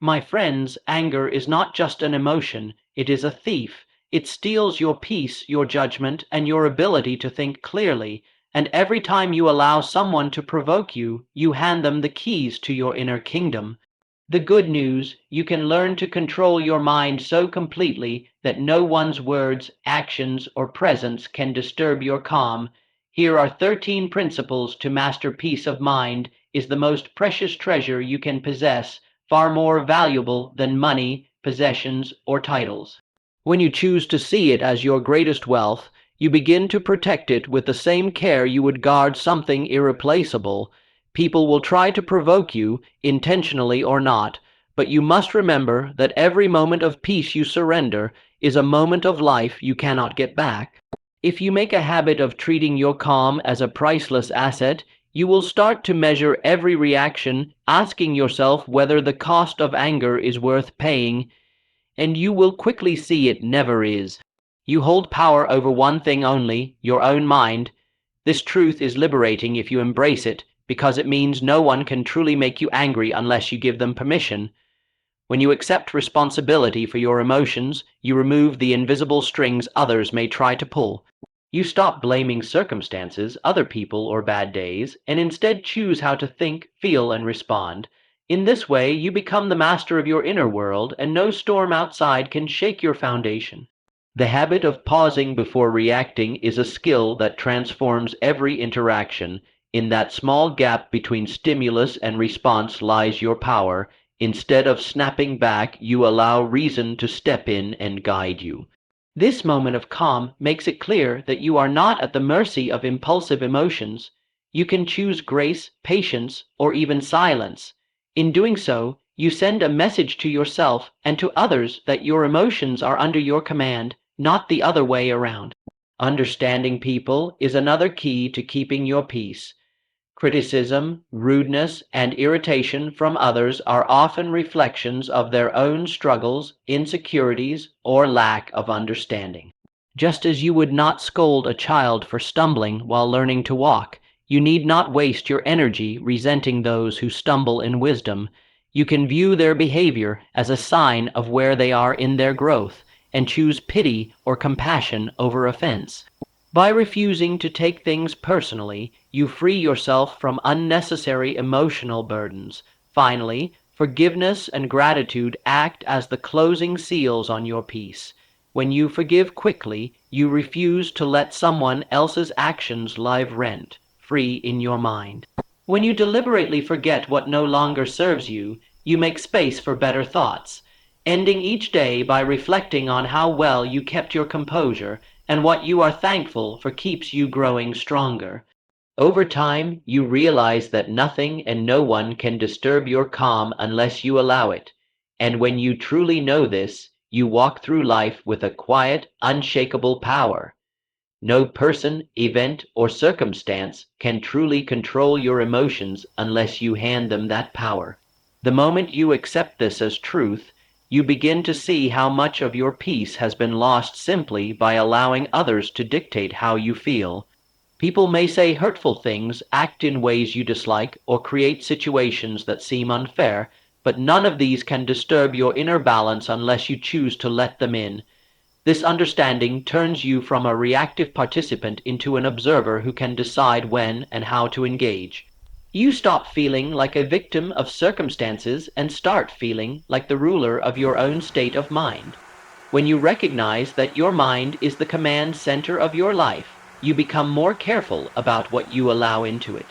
My friends, anger is not just an emotion, it is a thief. It steals your peace, your judgment, and your ability to think clearly, and every time you allow someone to provoke you, you hand them the keys to your inner kingdom. The good news, you can learn to control your mind so completely that no one's words, actions, or presence can disturb your calm. Here are 13 principles to master peace of mind is the most precious treasure you can possess, far more valuable than money, possessions, or titles. When you choose to see it as your greatest wealth, you begin to protect it with the same care you would guard something irreplaceable. People will try to provoke you, intentionally or not, but you must remember that every moment of peace you surrender is a moment of life you cannot get back. If you make a habit of treating your calm as a priceless asset, you will start to measure every reaction, asking yourself whether the cost of anger is worth paying, and you will quickly see it never is. You hold power over one thing only, your own mind. This truth is liberating if you embrace it, because it means no one can truly make you angry unless you give them permission. When you accept responsibility for your emotions, you remove the invisible strings others may try to pull. You stop blaming circumstances, other people, or bad days, and instead choose how to think, feel, and respond. In this way, you become the master of your inner world, and no storm outside can shake your foundation. The habit of pausing before reacting is a skill that transforms every interaction. In that small gap between stimulus and response lies your power. Instead of snapping back, you allow reason to step in and guide you. This moment of calm makes it clear that you are not at the mercy of impulsive emotions. You can choose grace, patience, or even silence. In doing so, you send a message to yourself and to others that your emotions are under your command, not the other way around. Understanding people is another key to keeping your peace. Criticism, rudeness, and irritation from others are often reflections of their own struggles, insecurities, or lack of understanding. Just as you would not scold a child for stumbling while learning to walk, you need not waste your energy resenting those who stumble in wisdom. You can view their behavior as a sign of where they are in their growth and choose pity or compassion over offense. By refusing to take things personally, you free yourself from unnecessary emotional burdens. Finally, forgiveness and gratitude act as the closing seals on your peace. When you forgive quickly, you refuse to let someone else's actions live rent free in your mind. When you deliberately forget what no longer serves you, you make space for better thoughts, ending each day by reflecting on how well you kept your composure and what you are thankful for keeps you growing stronger. Over time, you realize that nothing and no one can disturb your calm unless you allow it. And when you truly know this, you walk through life with a quiet, unshakable power. No person, event, or circumstance can truly control your emotions unless you hand them that power. The moment you accept this as truth, you begin to see how much of your peace has been lost simply by allowing others to dictate how you feel. People may say hurtful things, act in ways you dislike, or create situations that seem unfair, but none of these can disturb your inner balance unless you choose to let them in. This understanding turns you from a reactive participant into an observer who can decide when and how to engage. You stop feeling like a victim of circumstances and start feeling like the ruler of your own state of mind. When you recognize that your mind is the command center of your life, you become more careful about what you allow into it.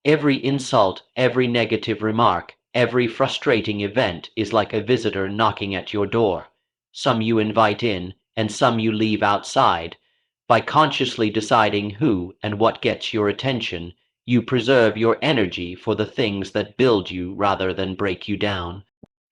Every insult, every negative remark, every frustrating event is like a visitor knocking at your door. Some you invite in, and some you leave outside. By consciously deciding who and what gets your attention, you preserve your energy for the things that build you rather than break you down.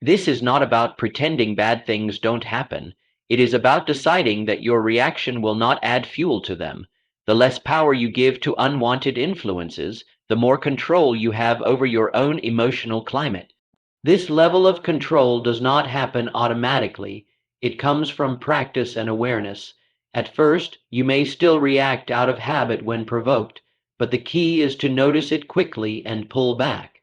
This is not about pretending bad things don't happen. It is about deciding that your reaction will not add fuel to them. The less power you give to unwanted influences, the more control you have over your own emotional climate. This level of control does not happen automatically. It comes from practice and awareness. At first, you may still react out of habit when provoked, but the key is to notice it quickly and pull back.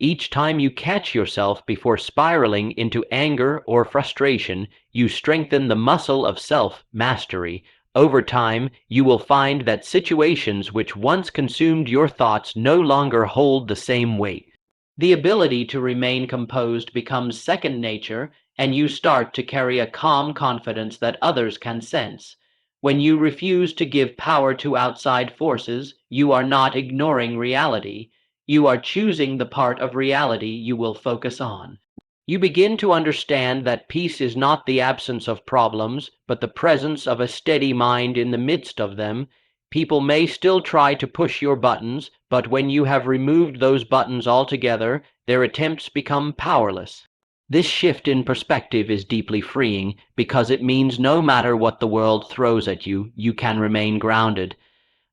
Each time you catch yourself before spiraling into anger or frustration, you strengthen the muscle of self-mastery. Over time, you will find that situations which once consumed your thoughts no longer hold the same weight. The ability to remain composed becomes second nature, and you start to carry a calm confidence that others can sense. When you refuse to give power to outside forces, you are not ignoring reality. You are choosing the part of reality you will focus on. You begin to understand that peace is not the absence of problems, but the presence of a steady mind in the midst of them. People may still try to push your buttons, but when you have removed those buttons altogether, their attempts become powerless. This shift in perspective is deeply freeing because it means no matter what the world throws at you, you can remain grounded.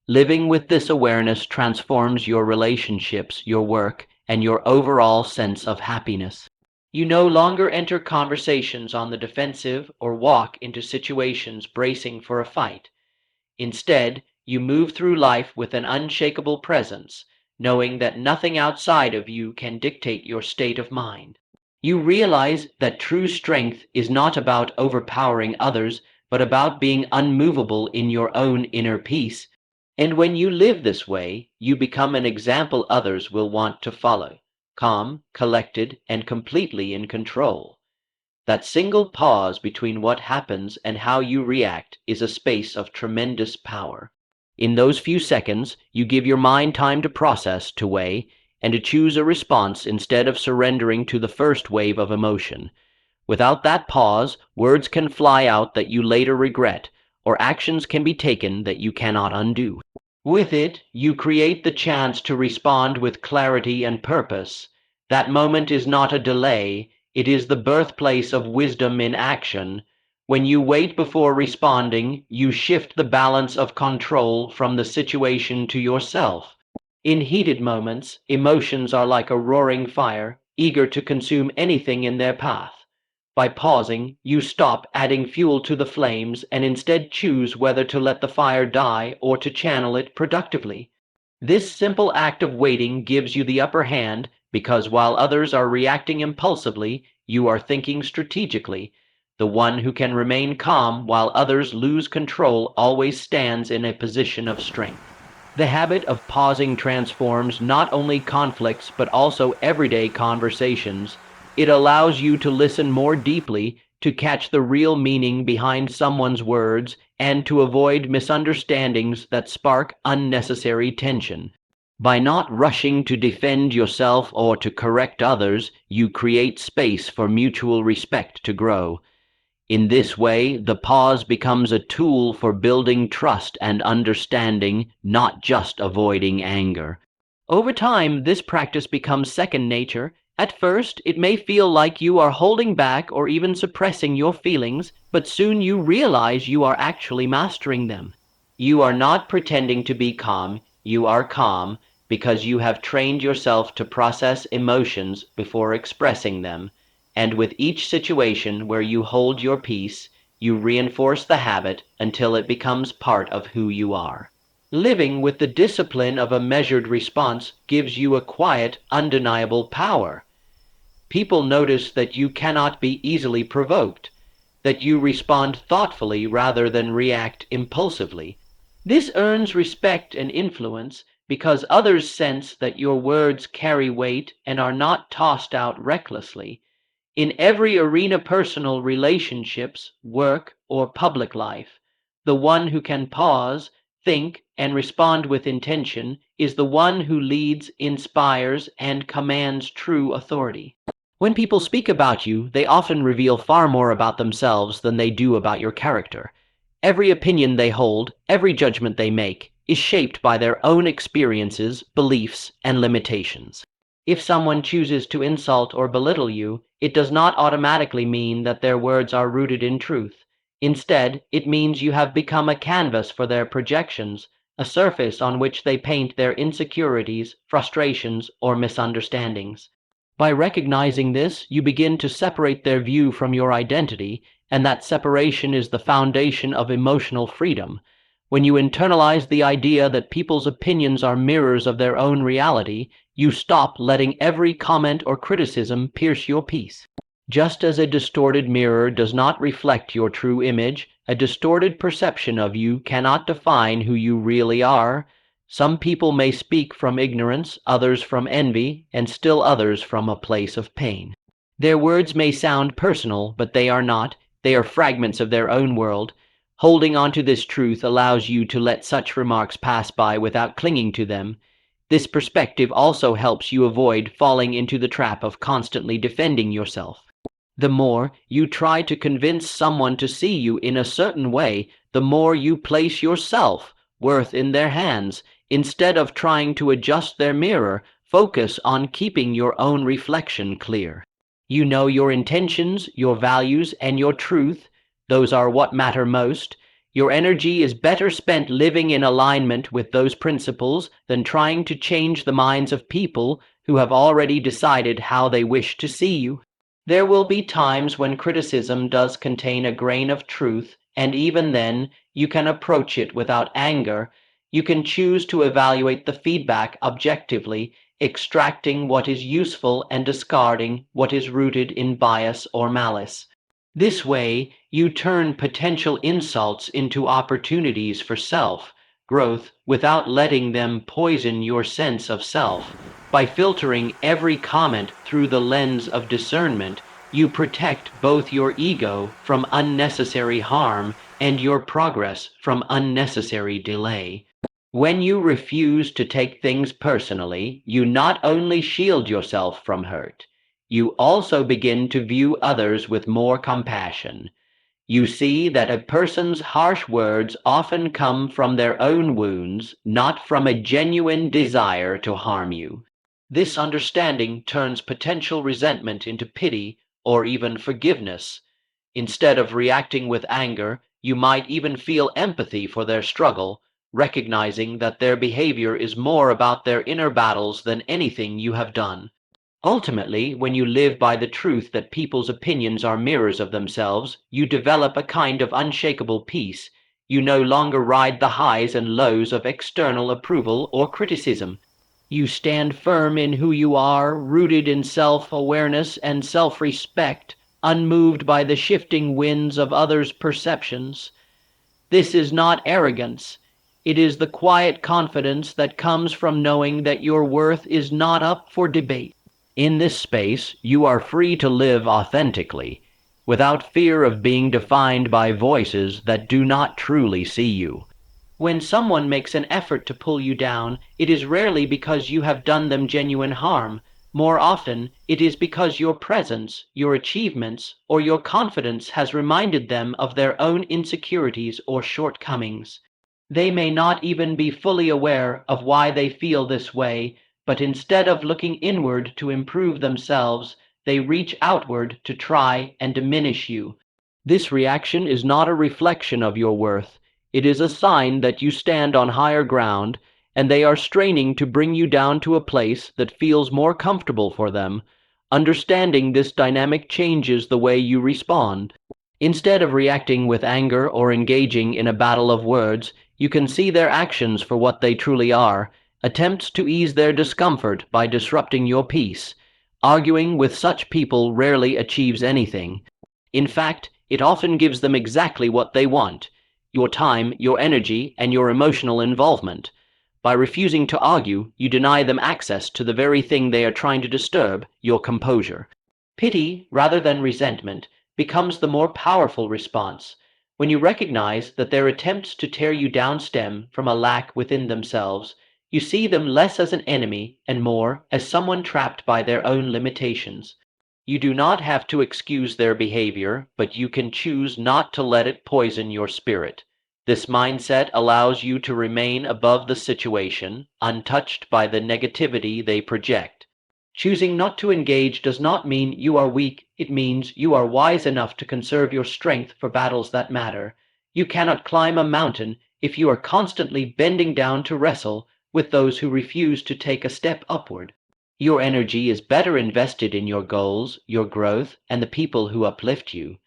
Living with this awareness transforms your relationships, your work, and your overall sense of happiness. You no longer enter conversations on the defensive or walk into situations bracing for a fight. Instead, you move through life with an unshakable presence, knowing that nothing outside of you can dictate your state of mind. You realize that true strength is not about overpowering others, but about being unmovable in your own inner peace. And when you live this way, you become an example others will want to follow, calm, collected, and completely in control. That single pause between what happens and how you react is a space of tremendous power. In those few seconds, you give your mind time to process, to weigh, and to choose a response instead of surrendering to the first wave of emotion. Without that pause, words can fly out that you later regret, or actions can be taken that you cannot undo. With it, you create the chance to respond with clarity and purpose. That moment is not a delay, it is the birthplace of wisdom in action. When you wait before responding, you shift the balance of control from the situation to yourself. In heated moments, emotions are like a roaring fire, eager to consume anything in their path. By pausing, you stop adding fuel to the flames and instead choose whether to let the fire die or to channel it productively. This simple act of waiting gives you the upper hand because while others are reacting impulsively, you are thinking strategically. The one who can remain calm while others lose control always stands in a position of strength. The habit of pausing transforms not only conflicts but also everyday conversations. It allows you to listen more deeply, to catch the real meaning behind someone's words, and to avoid misunderstandings that spark unnecessary tension. By not rushing to defend yourself or to correct others, you create space for mutual respect to grow. In this way, the pause becomes a tool for building trust and understanding, not just avoiding anger. Over time, this practice becomes second nature. At first, it may feel like you are holding back or even suppressing your feelings, but soon you realize you are actually mastering them. You are not pretending to be calm, you are calm because you have trained yourself to process emotions before expressing them. And with each situation where you hold your peace, you reinforce the habit until it becomes part of who you are. Living with the discipline of a measured response gives you a quiet, undeniable power. People notice that you cannot be easily provoked, that you respond thoughtfully rather than react impulsively. This earns respect and influence because others sense that your words carry weight and are not tossed out recklessly. In every arena, personal relationships, work, or public life, the one who can pause, think, and respond with intention is the one who leads, inspires, and commands true authority. When people speak about you, they often reveal far more about themselves than they do about your character. Every opinion they hold, every judgment they make, is shaped by their own experiences, beliefs, and limitations. If someone chooses to insult or belittle you, it does not automatically mean that their words are rooted in truth. Instead, it means you have become a canvas for their projections, a surface on which they paint their insecurities, frustrations, or misunderstandings. By recognizing this, you begin to separate their view from your identity, and that separation is the foundation of emotional freedom. When you internalize the idea that people's opinions are mirrors of their own reality, you stop letting every comment or criticism pierce your peace. Just as a distorted mirror does not reflect your true image, a distorted perception of you cannot define who you really are. Some people may speak from ignorance, others from envy, and still others from a place of pain. Their words may sound personal, but they are not. They are fragments of their own world. Holding on to this truth allows you to let such remarks pass by without clinging to them. This perspective also helps you avoid falling into the trap of constantly defending yourself. The more you try to convince someone to see you in a certain way, the more you place your self-worth in their hands. Instead of trying to adjust their mirror, focus on keeping your own reflection clear. You know your intentions, your values, and your truth. Those are what matter most. Your energy is better spent living in alignment with those principles than trying to change the minds of people who have already decided how they wish to see you. There will be times when criticism does contain a grain of truth, and even then, you can approach it without anger. You can choose to evaluate the feedback objectively, extracting what is useful and discarding what is rooted in bias or malice. This way, you turn potential insults into opportunities for self-growth without letting them poison your sense of self. By filtering every comment through the lens of discernment, you protect both your ego from unnecessary harm and your progress from unnecessary delay. When you refuse to take things personally, you not only shield yourself from hurt, you also begin to view others with more compassion. You see that a person's harsh words often come from their own wounds, not from a genuine desire to harm you. This understanding turns potential resentment into pity or even forgiveness. Instead of reacting with anger, you might even feel empathy for their struggle, recognizing that their behavior is more about their inner battles than anything you have done. Ultimately, when you live by the truth that people's opinions are mirrors of themselves, you develop a kind of unshakable peace. You no longer ride the highs and lows of external approval or criticism. You stand firm in who you are, rooted in self-awareness and self-respect, unmoved by the shifting winds of others' perceptions. This is not arrogance. It is the quiet confidence that comes from knowing that your worth is not up for debate. In this space, you are free to live authentically, without fear of being defined by voices that do not truly see you. When someone makes an effort to pull you down, it is rarely because you have done them genuine harm. More often, it is because your presence, your achievements, or your confidence has reminded them of their own insecurities or shortcomings. They may not even be fully aware of why they feel this way, but instead of looking inward to improve themselves, they reach outward to try and diminish you. This reaction is not a reflection of your worth. It is a sign that you stand on higher ground, and they are straining to bring you down to a place that feels more comfortable for them. Understanding this dynamic changes the way you respond. Instead of reacting with anger or engaging in a battle of words, you can see their actions for what they truly are, attempts to ease their discomfort by disrupting your peace. Arguing with such people rarely achieves anything. In fact, it often gives them exactly what they want: your time, your energy, and your emotional involvement. By refusing to argue, you deny them access to the very thing they are trying to disturb, your composure. Pity, rather than resentment, becomes the more powerful response. When you recognize that their attempts to tear you down stem from a lack within themselves, you see them less as an enemy and more as someone trapped by their own limitations. You do not have to excuse their behavior, but you can choose not to let it poison your spirit. This mindset allows you to remain above the situation, untouched by the negativity they project. Choosing not to engage does not mean you are weak. It means you are wise enough to conserve your strength for battles that matter. You cannot climb a mountain if you are constantly bending down to wrestle with those who refuse to take a step upward. Your energy is better invested in your goals, your growth, and the people who uplift you.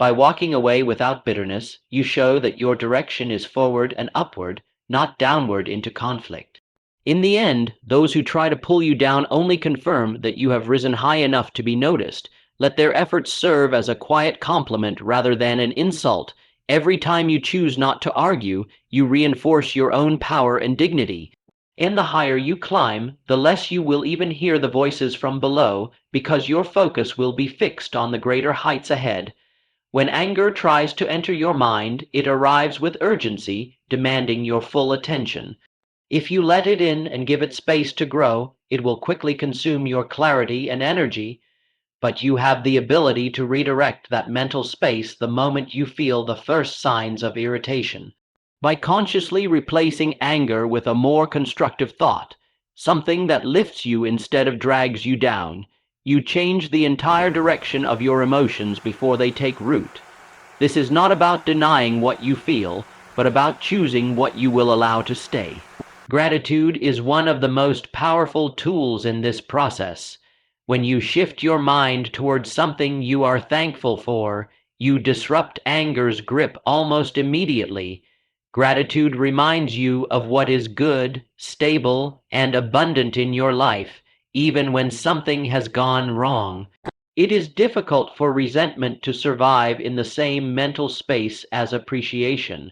By walking away without bitterness, you show that your direction is forward and upward, not downward into conflict. In the end, those who try to pull you down only confirm that you have risen high enough to be noticed. Let their efforts serve as a quiet compliment rather than an insult. Every time you choose not to argue, you reinforce your own power and dignity. And the higher you climb, the less you will even hear the voices from below, because your focus will be fixed on the greater heights ahead. When anger tries to enter your mind, it arrives with urgency, demanding your full attention. If you let it in and give it space to grow, it will quickly consume your clarity and energy, but you have the ability to redirect that mental space the moment you feel the first signs of irritation. By consciously replacing anger with a more constructive thought, something that lifts you instead of drags you down, you change the entire direction of your emotions before they take root. This is not about denying what you feel, but about choosing what you will allow to stay. Gratitude is one of the most powerful tools in this process. When you shift your mind towards something you are thankful for, you disrupt anger's grip almost immediately. Gratitude reminds you of what is good, stable, and abundant in your life, even when something has gone wrong. It is difficult for resentment to survive in the same mental space as appreciation.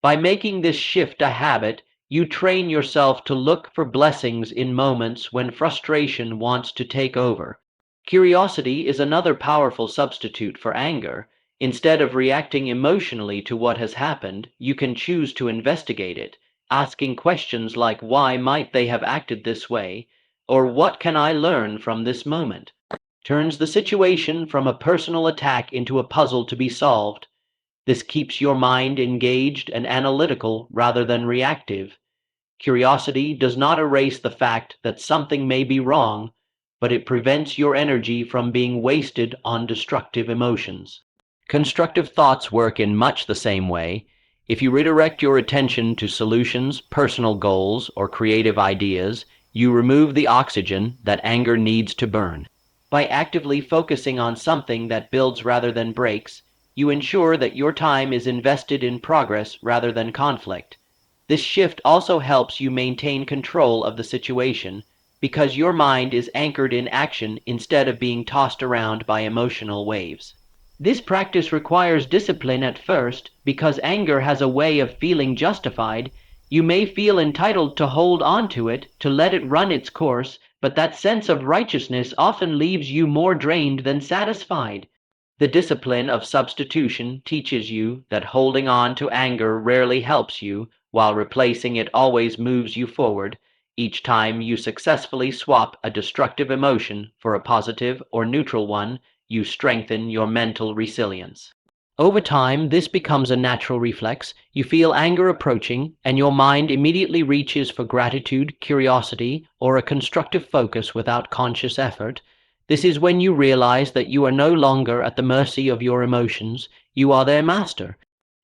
By making this shift a habit, you train yourself to look for blessings in moments when frustration wants to take over. Curiosity is another powerful substitute for anger. Instead of reacting emotionally to what has happened, you can choose to investigate it, asking questions like why might they have acted this way, or what can I learn from this moment? Turns the situation from a personal attack into a puzzle to be solved. This keeps your mind engaged and analytical rather than reactive. Curiosity does not erase the fact that something may be wrong, but it prevents your energy from being wasted on destructive emotions. Constructive thoughts work in much the same way. If you redirect your attention to solutions, personal goals, or creative ideas, you remove the oxygen that anger needs to burn. By actively focusing on something that builds rather than breaks, you ensure that your time is invested in progress rather than conflict. This shift also helps you maintain control of the situation because your mind is anchored in action instead of being tossed around by emotional waves. This practice requires discipline at first because anger has a way of feeling justified. You may feel entitled to hold on to it, to let it run its course, but that sense of righteousness often leaves you more drained than satisfied. The discipline of substitution teaches you that holding on to anger rarely helps you, while replacing it always moves you forward. Each time you successfully swap a destructive emotion for a positive or neutral one, you strengthen your mental resilience. Over time, this becomes a natural reflex. You feel anger approaching, and your mind immediately reaches for gratitude, curiosity, or a constructive focus without conscious effort. This is when you realize that you are no longer at the mercy of your emotions, you are their master.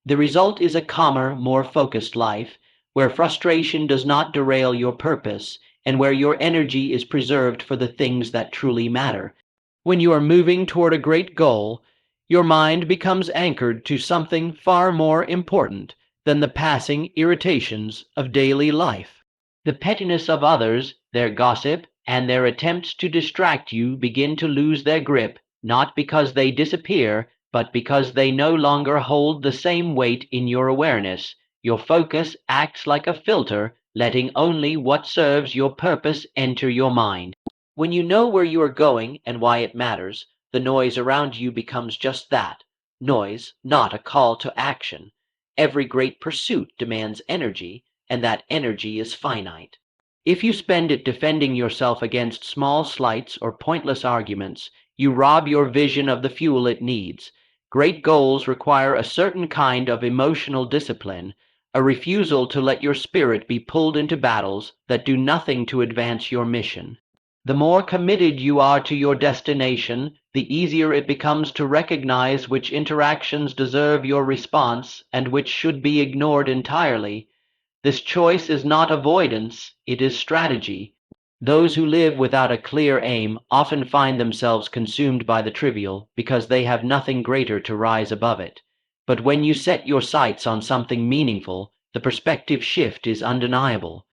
The result is a calmer, more focused life, where frustration does not derail your purpose, and where your energy is preserved for the things that truly matter. When you are moving toward a great goal, your mind becomes anchored to something far more important than the passing irritations of daily life. The pettiness of others, their gossip, and their attempts to distract you begin to lose their grip, not because they disappear, but because they no longer hold the same weight in your awareness. Your focus acts like a filter, letting only what serves your purpose enter your mind. When you know where you are going and why it matters, the noise around you becomes just that, noise, not a call to action. Every great pursuit demands energy, and that energy is finite. If you spend it defending yourself against small slights or pointless arguments, you rob your vision of the fuel it needs. Great goals require a certain kind of emotional discipline, a refusal to let your spirit be pulled into battles that do nothing to advance your mission. The more committed you are to your destination, the easier it becomes to recognize which interactions deserve your response and which should be ignored entirely. This choice is not avoidance, it is strategy. Those who live without a clear aim often find themselves consumed by the trivial because they have nothing greater to rise above it. But when you set your sights on something meaningful, the perspective shift is undeniable.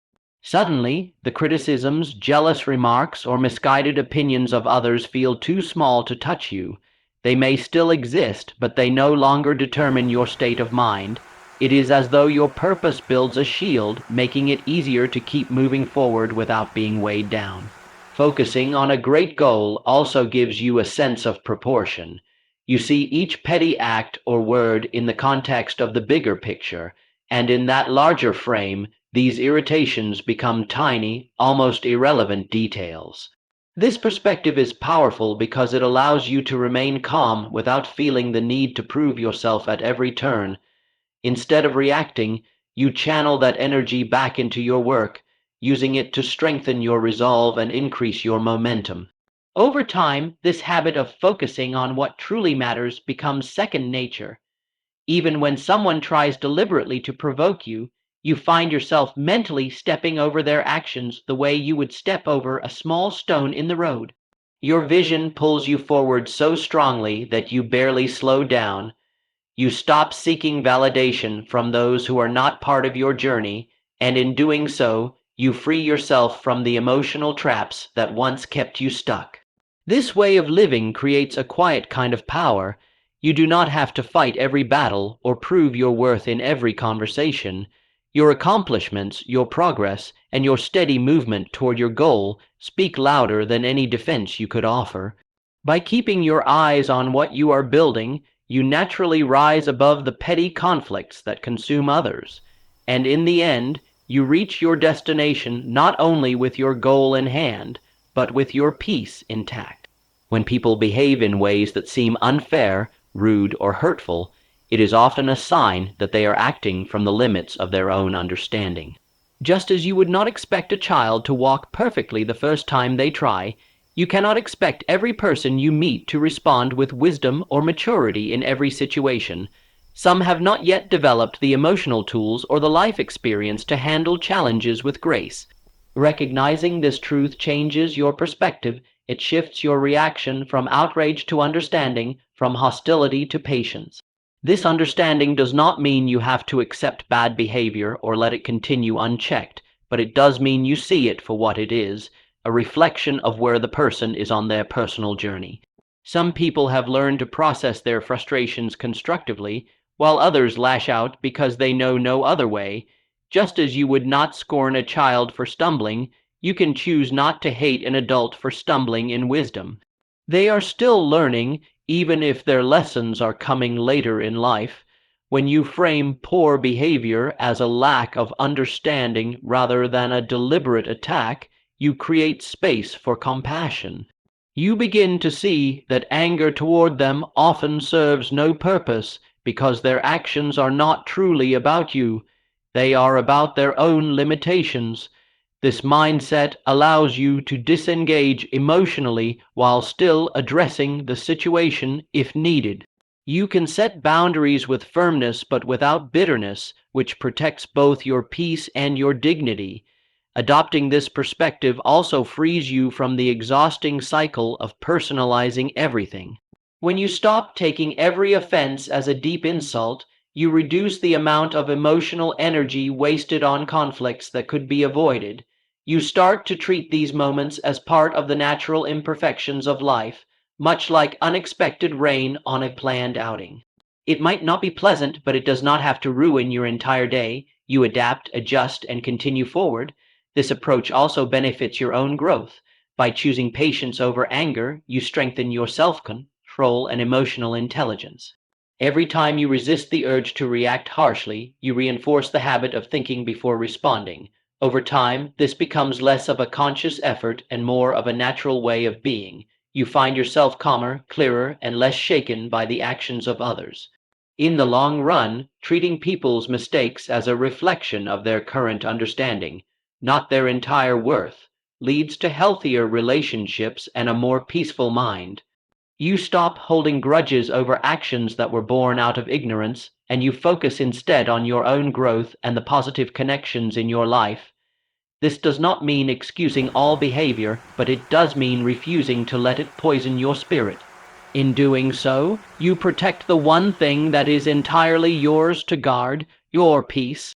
Suddenly, the criticisms, jealous remarks, or misguided opinions of others feel too small to touch you. They may still exist, but they no longer determine your state of mind. It is as though your purpose builds a shield, making it easier to keep moving forward without being weighed down. Focusing on a great goal also gives you a sense of proportion. You see each petty act or word in the context of the bigger picture, and in that larger frame, these irritations become tiny, almost irrelevant details. This perspective is powerful because it allows you to remain calm without feeling the need to prove yourself at every turn. Instead of reacting, you channel that energy back into your work, using it to strengthen your resolve and increase your momentum. Over time, this habit of focusing on what truly matters becomes second nature. Even when someone tries deliberately to provoke you, you find yourself mentally stepping over their actions the way you would step over a small stone in the road. Your vision pulls you forward so strongly that you barely slow down. You stop seeking validation from those who are not part of your journey, and in doing so, you free yourself from the emotional traps that once kept you stuck. This way of living creates a quiet kind of power. You do not have to fight every battle or prove your worth in every conversation. Your accomplishments, your progress, and your steady movement toward your goal speak louder than any defense you could offer. By keeping your eyes on what you are building, you naturally rise above the petty conflicts that consume others, and in the end, you reach your destination not only with your goal in hand, but with your peace intact. When people behave in ways that seem unfair, rude, or hurtful, it is often a sign that they are acting from the limits of their own understanding. Just as you would not expect a child to walk perfectly the first time they try, you cannot expect every person you meet to respond with wisdom or maturity in every situation. Some have not yet developed the emotional tools or the life experience to handle challenges with grace. Recognizing this truth changes your perspective. It shifts your reaction from outrage to understanding, from hostility to patience. This understanding does not mean you have to accept bad behavior or let it continue unchecked, but it does mean you see it for what it is, a reflection of where the person is on their personal journey. Some people have learned to process their frustrations constructively, while others lash out because they know no other way. Just as you would not scorn a child for stumbling, you can choose not to hate an adult for stumbling in wisdom. They are still learning, even if their lessons are coming later in life. When you frame poor behavior as a lack of understanding rather than a deliberate attack, you create space for compassion. You begin to see that anger toward them often serves no purpose because their actions are not truly about you. They are about their own limitations. This mindset allows you to disengage emotionally while still addressing the situation if needed. You can set boundaries with firmness but without bitterness, which protects both your peace and your dignity. Adopting this perspective also frees you from the exhausting cycle of personalizing everything. When you stop taking every offense as a deep insult, you reduce the amount of emotional energy wasted on conflicts that could be avoided. You start to treat these moments as part of the natural imperfections of life, much like unexpected rain on a planned outing. It might not be pleasant, but it does not have to ruin your entire day. You adapt, adjust, and continue forward. This approach also benefits your own growth. By choosing patience over anger, you strengthen your self-control and emotional intelligence. Every time you resist the urge to react harshly, you reinforce the habit of thinking before responding. Over time, this becomes less of a conscious effort and more of a natural way of being. You find yourself calmer, clearer, and less shaken by the actions of others. In the long run, treating people's mistakes as a reflection of their current understanding, not their entire worth, leads to healthier relationships and a more peaceful mind. You stop holding grudges over actions that were born out of ignorance, and you focus instead on your own growth and the positive connections in your life. This does not mean excusing all behavior, but it does mean refusing to let it poison your spirit. In doing so, you protect the one thing that is entirely yours to guard, your peace.